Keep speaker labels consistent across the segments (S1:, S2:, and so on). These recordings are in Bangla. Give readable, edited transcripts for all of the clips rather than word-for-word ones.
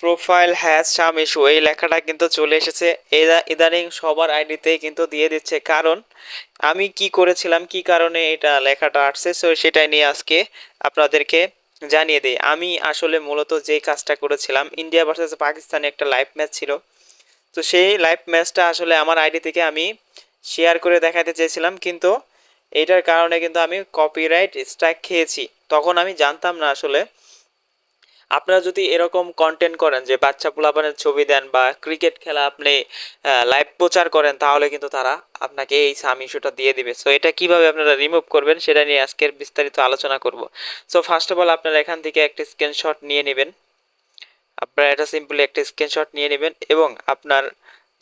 S1: প্রোফাইল হ্যাজ সাম ইস্যু এই লেখাটা কিন্তু চলে এসেছে। ইদানিং সবার আইডিতেই কিন্তু দিয়ে দিচ্ছে। কারণ আমি কি করেছিলাম, কি কারণে এটা লেখাটা আসছে, সো সেটাই নিয়ে আজকে আপনাদেরকে জানিয়ে দিই। আমি আসলে মূলত যে কাজটা করেছিলাম, ইন্ডিয়া ভার্সেস পাকিস্তানে একটা লাইভ ম্যাচ ছিল। তো সেই লাইভ ম্যাচটা আসলে আমার আইডি থেকে আমি শেয়ার করে দেখাতে চেয়েছিলাম, কিন্তু এইটার কারণে কিন্তু আমি কপিরাইট স্ট্রাইক খেয়েছি। তখন আমি জানতাম না আসলে আপনারা যদি এরকম কন্টেন্ট করেন যে বাচ্চা পোলাপানের ছবি দেন বা ক্রিকেট খেলা আপনি লাইভ প্রচার করেন, তাহলে কিন্তু তারা আপনাকে এই সাম ইস্যুটা দিয়ে দিবে। সো এটা কিভাবে আপনারা রিমুভ করবেন সেটা নিয়ে আজকের বিস্তারিত আলোচনা করব। সো ফার্স্ট অফ অল আপনারা এখান থেকে একটা স্ক্রিনশট নিয়ে নেবেন। আপনারা এটা সিম্পলি একটা স্ক্রিনশট নিয়ে নেবেন এবং আপনার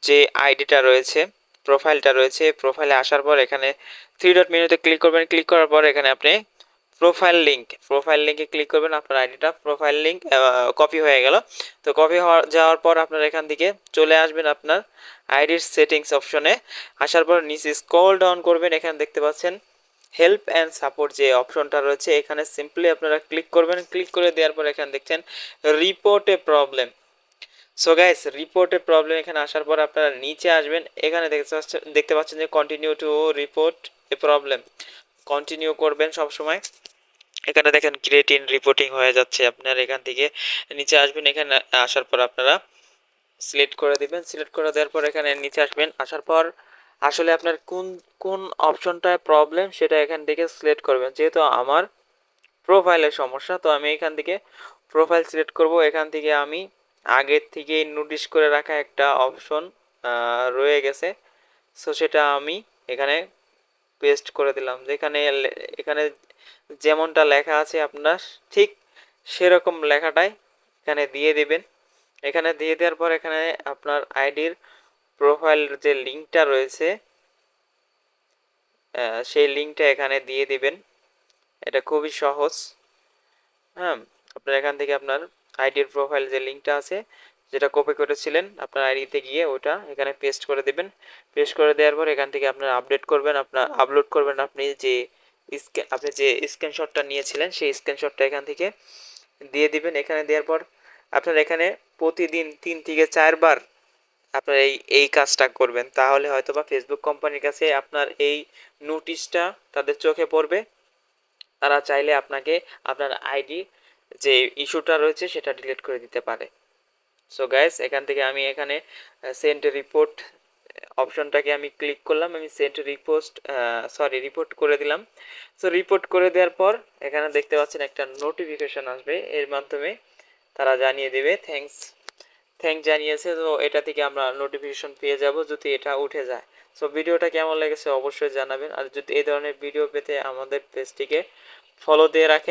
S1: যে আইডিটা রয়েছে, প্রোফাইলটা রয়েছে, প্রোফাইলে আসার পর এখানে থ্রি ডট মেনুতে ক্লিক করবেন। ক্লিক করার পর এখানে আপনি প্রোফাইল লিঙ্কে ক্লিক করবেন। আপনার আইডিটা প্রোফাইল লিঙ্ক কপি হয়ে গেল। তো কপি যাওয়ার পর আপনার এখান থেকে চলে আসবেন আপনার আইডির সেটিংস অপশনে। আসার পর নিচে স্ক্রল ডাউন করবেন, এখানে দেখতে পাচ্ছেন হেল্প অ্যান্ড সাপোর্ট যে অপশনটা রয়েছে, এখানে সিম্পলি আপনারা ক্লিক করবেন। ক্লিক করে দেওয়ার পর এখানে দেখছেন রিপোর্ট এ প্রবলেম। সো গাইস, রিপোর্ট এ প্রবলেম এখানে আসার পর আপনারা নিচে আসবেন। এখানে দেখতে পাচ্ছেন যে continue to report A problem, continue করবেন সব সময়। এখানে দেখেন ক্রিয়েট ইন রিপোর্টিং হয়ে যাচ্ছে। আপনার এখান থেকে নিচে আসবেন, এখানে আসার পর আপনারা সিলেক্ট করে দিবেন। সিলেক্ট করে দেওয়ার পর এখানে নিচে আসবেন। আসার পর আসলে আপনার কোন কোন অপশনটায় প্রবলেম সেটা এখান থেকে সিলেক্ট করবেন। যেহেতু আমার প্রোফাইলের সমস্যা, তো আমি এখান থেকে প্রোফাইল সিলেক্ট করব। এখান থেকে আমি আগের থেকেই নোটিশ করে রাখা একটা অপশন রয়ে গেছে, সো সেটা আমি এখানে পেস্ট করে দিলাম। যেখানে এখানে যেমনটা লেখা আছে আপনার ঠিক সেরকম লেখাটাই এখানে দিয়ে দিবেন। এখানে দিয়ে দেওয়ার পর এখানে আপনার আইডির প্রোফাইল যে লিঙ্কটা রয়েছে সেই লিঙ্কটা এখানে দিয়ে দিবেন। এটা খুবই সহজ। হ্যাঁ, আপনার এখান থেকে আপনার আইডির প্রোফাইল যে লিঙ্কটা আছে, যেটা কপি করেছিলেন আপনার আইডিতে গিয়ে, ওটা এখানে পেস্ট করে দেবেন। পেস্ট করে দেওয়ার পর এখান থেকে আপনার আপডেট করবেন, আপনার আপলোড করবেন আপনি যে স্ক্রিনশটটা নিয়েছিলেন সেই স্ক্রিনশটটা এখান থেকে দিয়ে দিবেন। এখানে দেওয়ার পর আপনার এখানে প্রতিদিন 3 থেকে 4 বার আপনার এই কাজটা করবেন, তাহলে হয়তো বা ফেসবুক কোম্পানির কাছে আপনার এই নোটিশটা তাদের চোখে পড়বে। তারা চাইলে আপনাকে আপনার আইডি যে ইস্যুটা রয়েছে সেটা ডিলিট করে দিতে পারে। সো গাইস, এখান থেকে আমি এখানে সেন্ড রিপোর্ট অপশনটাকে আমি ক্লিক করলাম। আমি সেন্ড রিপোর্ট করে দিলাম। সো রিপোর্ট করে দেওয়ার পর এখানে দেখতে পাচ্ছেন একটা নোটিফিকেশন আসবে, এর মাধ্যমে তারা জানিয়ে দেবে থ্যাংক জানিয়েছে। তো এটা থেকে আমরা নোটিফিকেশন পেয়ে যাব যদি এটা উঠে যায়। সো ভিডিওটা কেমন লেগেছে অবশ্যই জানাবেন। আর যদি এই ধরনের ভিডিও পেতে আমাদের পেজটিকে ফলো দিয়ে রাখেন।